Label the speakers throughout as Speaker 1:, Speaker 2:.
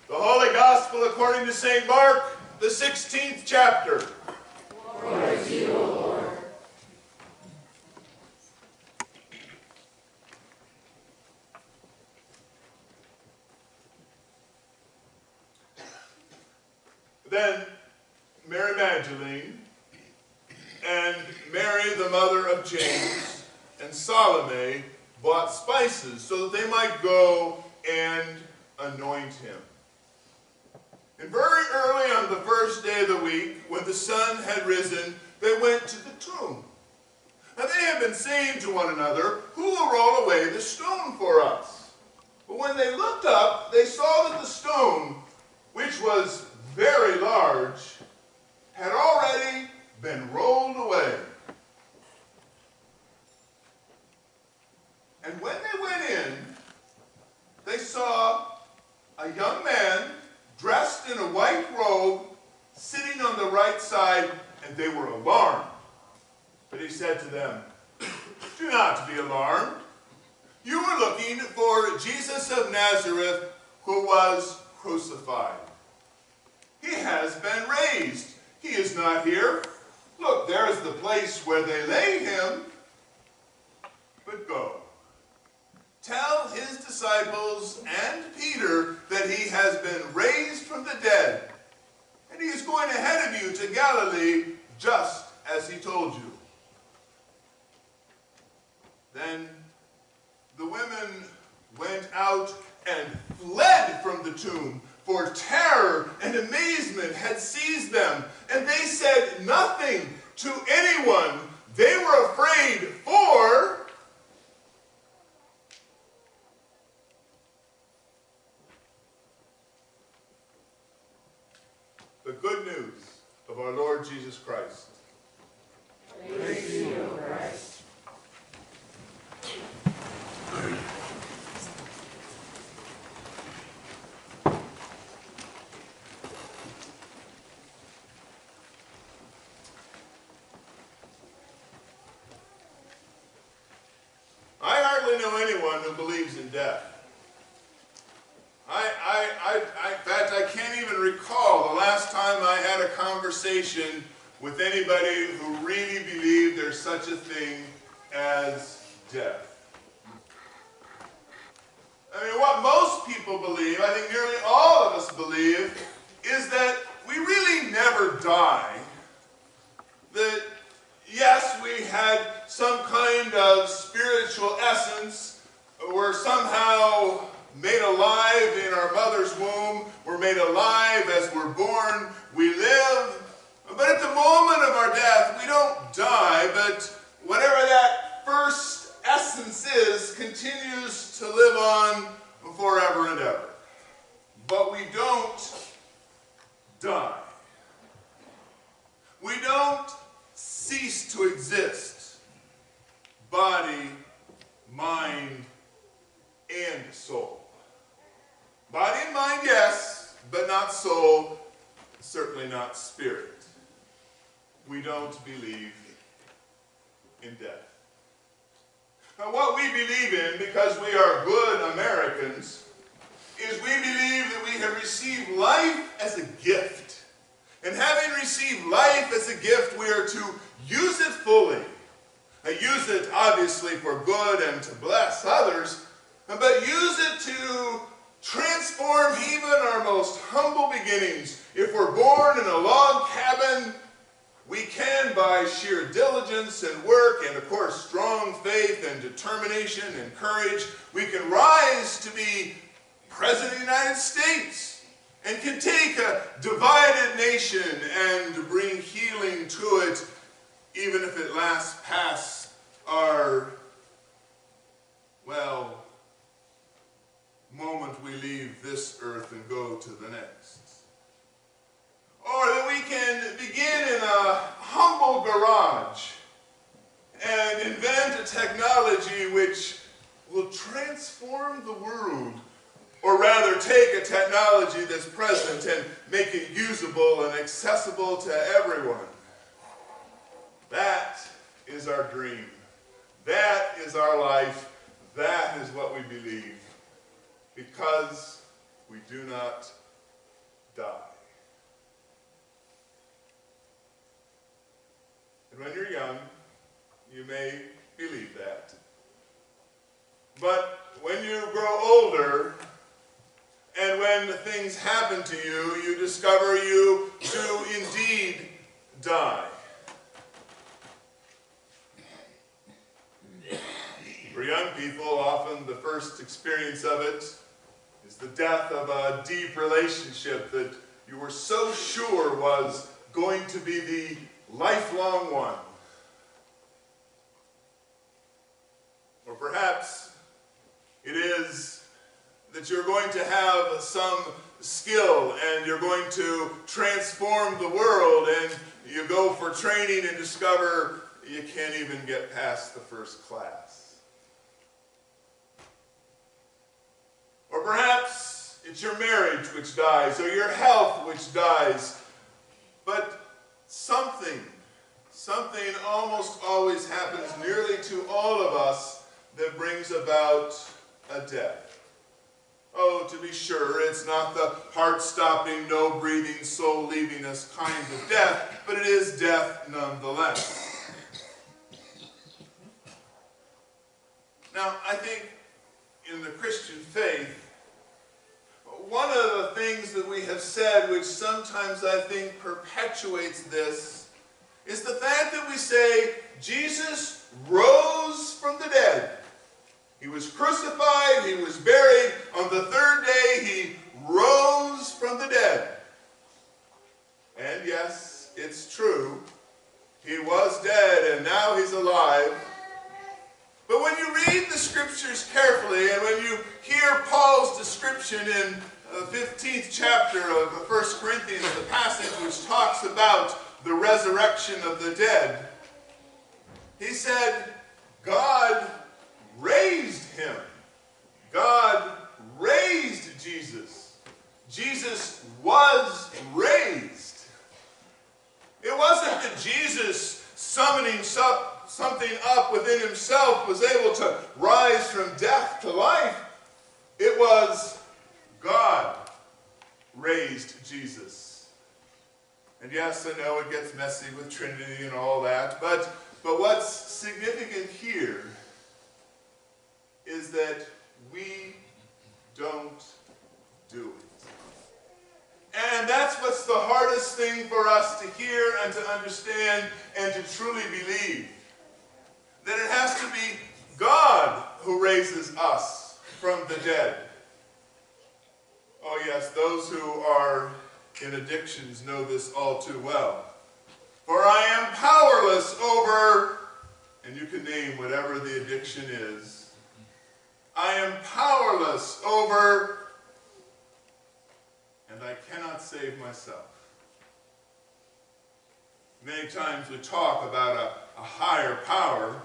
Speaker 1: The Holy Gospel according to St. Mark, the 16th chapter.
Speaker 2: Glory to you, O Lord.
Speaker 1: Then Mary Magdalene and Mary, the mother of James, and Salome bought spices so that they might go and anoint him. And very early on the first day of the week, when the sun had risen, they went to the tomb. And they had been saying to one another, "Who will roll away the stone for us?" But when they looked up, they saw that the stone, which was very large, had already been rolled away. And when they went in, they saw a young man dressed in a white robe sitting on the right side, and they were alarmed. But he said to them, "Do not be alarmed. You are looking for Jesus of Nazareth, who was crucified. He has been raised. He is not here. Look, there is the place where they laid him. But go. Tell his disciples and Peter that he has been raised from the dead, and he is going ahead of you to Galilee, just as he told you." Then the women went out and fled from the tomb, for terror and amazement had seized them, and they said nothing to anyone. They were afraid for the good news of our Lord Jesus Christ.
Speaker 2: Praise to you, O Christ.
Speaker 1: I hardly know anyone who believes in death. In fact, I can't even recall the last time I had a conversation with anybody who really believed there's such a thing as death. I mean, what most people believe, I think nearly all of us believe, is that we really never die. That, yes, we had some kind of spiritual essence. We're somehow made alive in our mother's womb. We're made alive as we're born. We live. But at the moment of our death, we don't die, but whatever that first essence is continues to live on forever and ever. But we don't die. We don't cease to exist. Body, mind, and soul. Body and mind, yes, but not soul, certainly not spirit. We don't believe in death. Now, what we believe in, because we are good Americans, is we believe that we have received life as a gift. And having received life as a gift, we are to use it fully. Use it, obviously, for good and to bless others, but use it to transform even our most humble beginnings. If we're born in a log cabin, we can, by sheer diligence and work and, of course, strong faith and determination and courage, we can rise to be President of the United States and can take a divided nation and bring healing to it, even if it lasts past our, well, moment we leave this earth and go to the next. Or that we can begin in a humble garage and invent a technology which will transform the world, or rather take a technology that's present and make it usable and accessible to everyone. That is our dream. That is our life. That is what we believe. Because we do not die. And when you're young, you may believe that. But when you grow older, and when things happen to you, you discover you do indeed die. For young people, often the first experience of it is the death of a deep relationship that you were so sure was going to be the lifelong one. Or perhaps it is that you're going to have some skill and you're going to transform the world, and you go for training and discover you can't even get past the first class. Or perhaps it's your marriage which dies, or your health which dies. But something almost always happens nearly to all of us that brings about a death. Oh, to be sure, it's not the heart-stopping, no-breathing, soul-leaving us kind of death, but it is death nonetheless. Now, I think in the Christian faith, one of the things that we have said, which sometimes I think perpetuates this, is the fact that we say Jesus rose from the dead. He was crucified, he was buried, on the third day he rose from the dead. And yes, it's true, he was dead and now he's alive. But when you read the scriptures carefully, and when you hear Paul's description in the 15th chapter of 1 Corinthians, the passage which talks about the resurrection of the dead, he said, God raised him. God raised Jesus. Jesus was raised. It wasn't that Jesus, summoning something up within himself, was able to rise from death to life. It was God raised Jesus. And yes, I know it gets messy with Trinity and all that, but what's significant here is that we don't do it. And that's what's the hardest thing for us to hear and to understand and to truly believe. That it has to be God who raises us from the dead. Oh yes, those who are in addictions know this all too well. For I am powerless over, and you can name whatever the addiction is. I am powerless over, and I cannot save myself. Many times we talk about a higher power,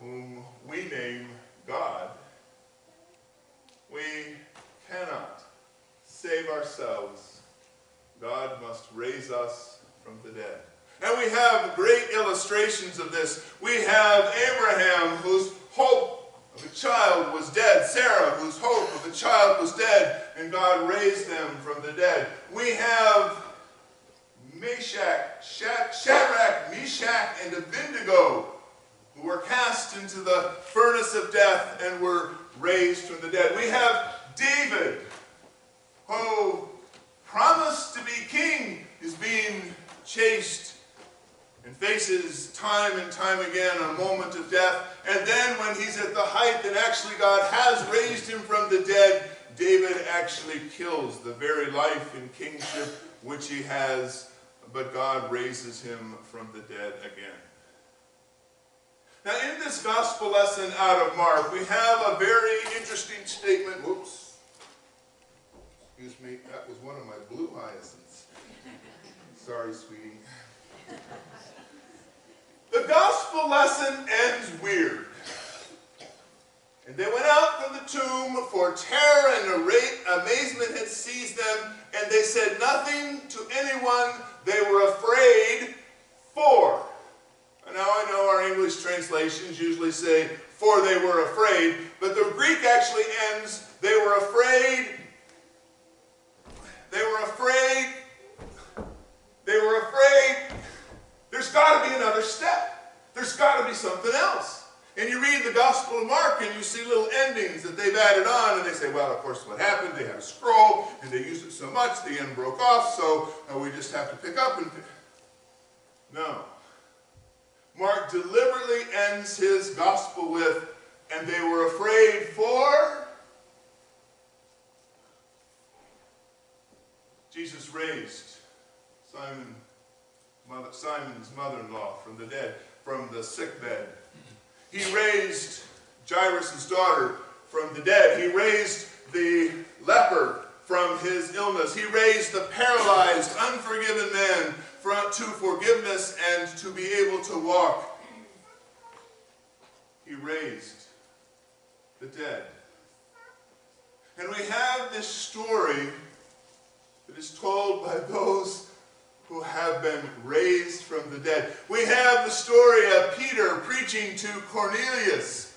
Speaker 1: whom we name God. We cannot save ourselves. God must raise us from the dead. And we have great illustrations of this. We have Abraham, whose hope of a child was dead. Sarah, whose hope of a child was dead, and God raised them from the dead. We have Shadrach, Meshach, and Abednego, who were cast into the furnace of death and were raised from the dead. We have David, who promised to be king, is being chased and faces time and time again a moment of death. And then when he's at the height that actually God has raised him from the dead, David actually kills the very life and kingship which he has, but God raises him from the dead again. Now in this gospel lesson out of Mark, we have a very interesting statement. Whoops. Excuse me, that was one of my blue hyacinths. Sorry, sweetie. The gospel lesson ends weird. And they went out from the tomb, for terror and amazement had seized them, and they said nothing to anyone. They were afraid, for. And now I know our English translations usually say, for they were afraid, but the Greek actually ends, they were afraid They were afraid. They were afraid. There's got to be another step. There's got to be something else. And you read the Gospel of Mark and you see little endings that they've added on, and they say, well, of course, what happened? They had a scroll, and they used it so much, the end broke off, so we just have to pick up and... No. Mark deliberately ends his Gospel with, and they were afraid for... Jesus raised Simon's mother-in-law from the dead, from the sick bed. He raised Jairus' daughter from the dead. He raised the leper from his illness. He raised the paralyzed, unforgiven man to forgiveness and to be able to walk. He raised the dead. And we have this story that is told by those who have been raised from the dead. We have the story of Peter preaching to Cornelius,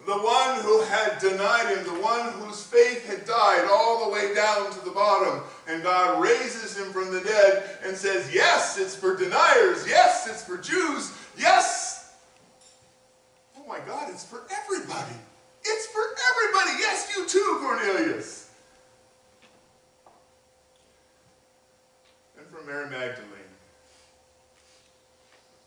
Speaker 1: the one who had denied him, the one whose faith had died all the way down to the bottom. And God raises him from the dead and says, yes, it's for deniers. Yes, it's for Jews. Yes. Oh my God, it's for everybody. It's for everybody. Yes, you too, Cornelius. For Mary Magdalene.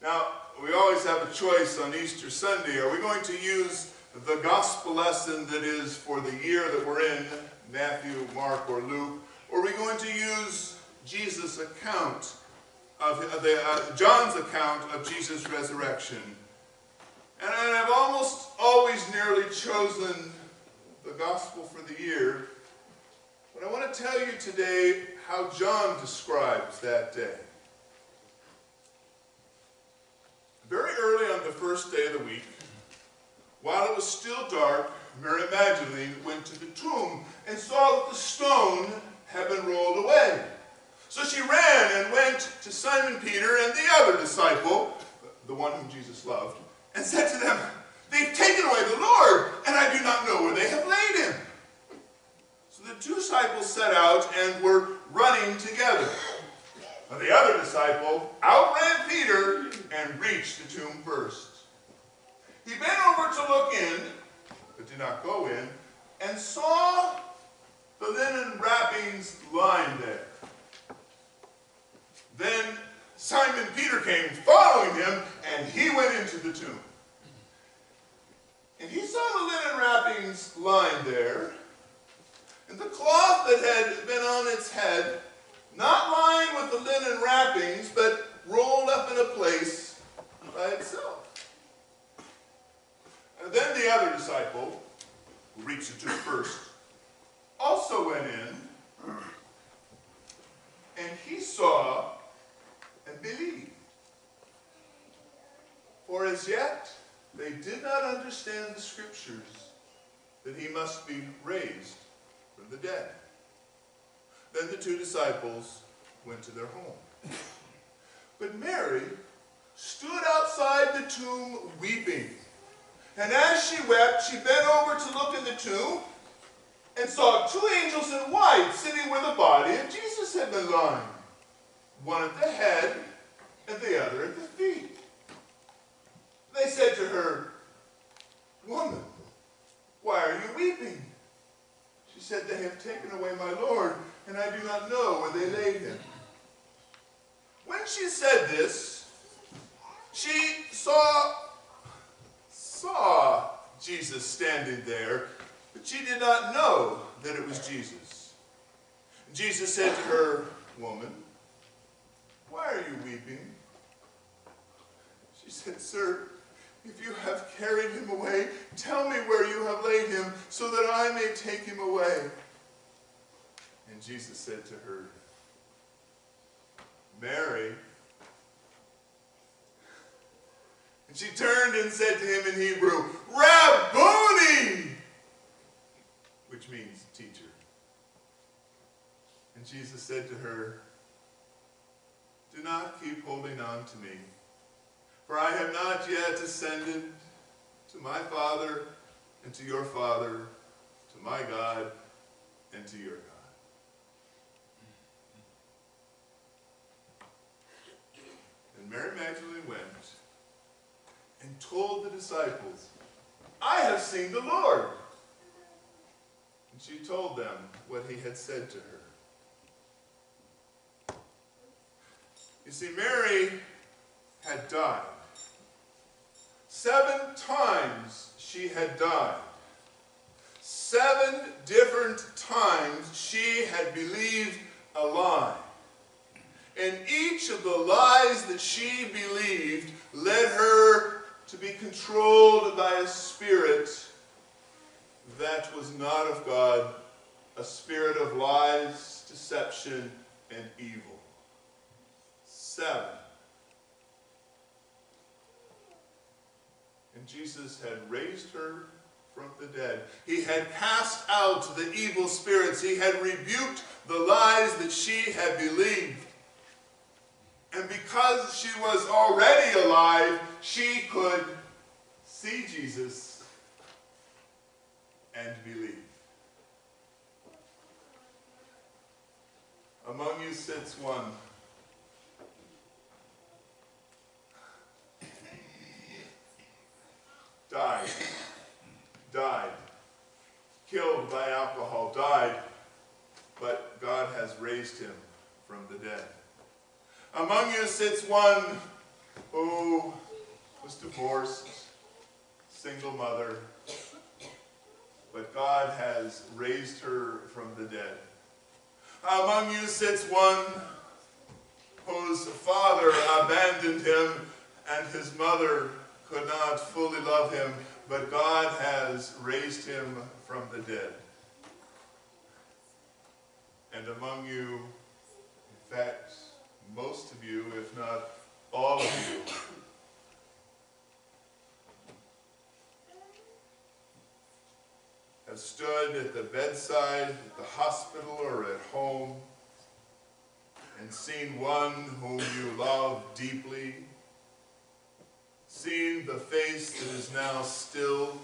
Speaker 1: Now, we always have a choice on Easter Sunday. Are we going to use the gospel lesson that is for the year that we're in, Matthew, Mark, or Luke, or are we going to use Jesus' account of John's account of Jesus' resurrection? And I've almost always nearly chosen the gospel for the year. But I want to tell you today how John describes that day. Very early on the first day of the week, while it was still dark, Mary Magdalene went to the tomb and saw that the stone had been rolled away. So she ran and went to Simon Peter and the other disciple, the one whom Jesus loved, and said to them, "They've taken away the Lord, and I do not know where they have laid him." So the two disciples set out and were running together. Now the other disciple outran Peter and reached the tomb first. He bent over to look in, but did not go in, and saw the linen wrappings lying there. Then Simon Peter came following him, and he went into the tomb. And he saw the linen wrappings lying there, and the cloth that had been on its head, not lying with the linen wrappings, but rolled up in a place by itself. And then the other disciple, who reached the tomb first, also went in, and he saw and believed. For as yet they did not understand the scriptures, that he must be raised from the dead. Then the two disciples went to their home. But Mary stood outside the tomb weeping. And as she wept, she bent over to look in the tomb and saw two angels in white sitting where the body of Jesus had been lying, one at the head and the other at the feet. They said to her, "Woman, why are you weeping?" She said, "They have taken away my Lord, and I do not know where they laid him." When she said this, she saw Jesus standing there, but she did not know that it was Jesus. Jesus said to her, "Woman, why are you weeping?" She said, "Sir, if you have carried him away, tell me where you have laid him, so that I may take him away." And Jesus said to her, "Mary." And she turned and said to him in Hebrew, "Rabboni," which means teacher. And Jesus said to her, "Do not keep holding on to me, for I have not yet ascended to my Father and to your Father, to my God and to your God." Mary Magdalene went and told the disciples, I have seen the Lord. And she told them what he had said to her. You see, Mary had died. 7 times she had died. 7 different times she had believed a lie. And each of the lies that she believed led her to be controlled by a spirit that was not of God, a spirit of lies, deception, and evil. 7. And Jesus had raised her from the dead. He had cast out the evil spirits. He had rebuked the lies that she had believed. And because she was already alive, she could see Jesus and believe. Among you sits one died, killed by alcohol, died, but God has raised him from the dead. Among you sits one who was divorced, single mother, but God has raised her from the dead. Among you sits one whose father abandoned him and his mother could not fully love him, but God has raised him from the dead. And among you, in fact, most of you, if not all of you, have stood at the bedside, at the hospital, or at home, and seen one whom you love deeply, seen the face that is now still,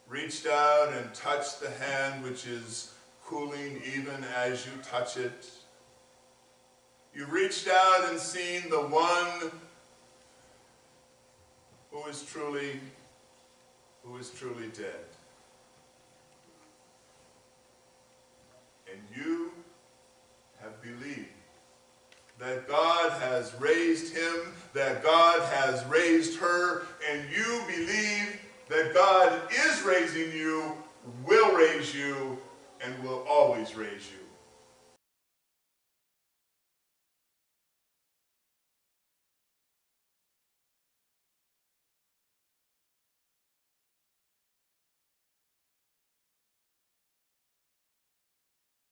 Speaker 1: reached out and touched the hand which is cooling even as you touch it. You've reached out and seen the one who is truly dead. And you have believed that God has raised him, that God has raised her, and you believe that God is raising you, will raise you, and will always raise you.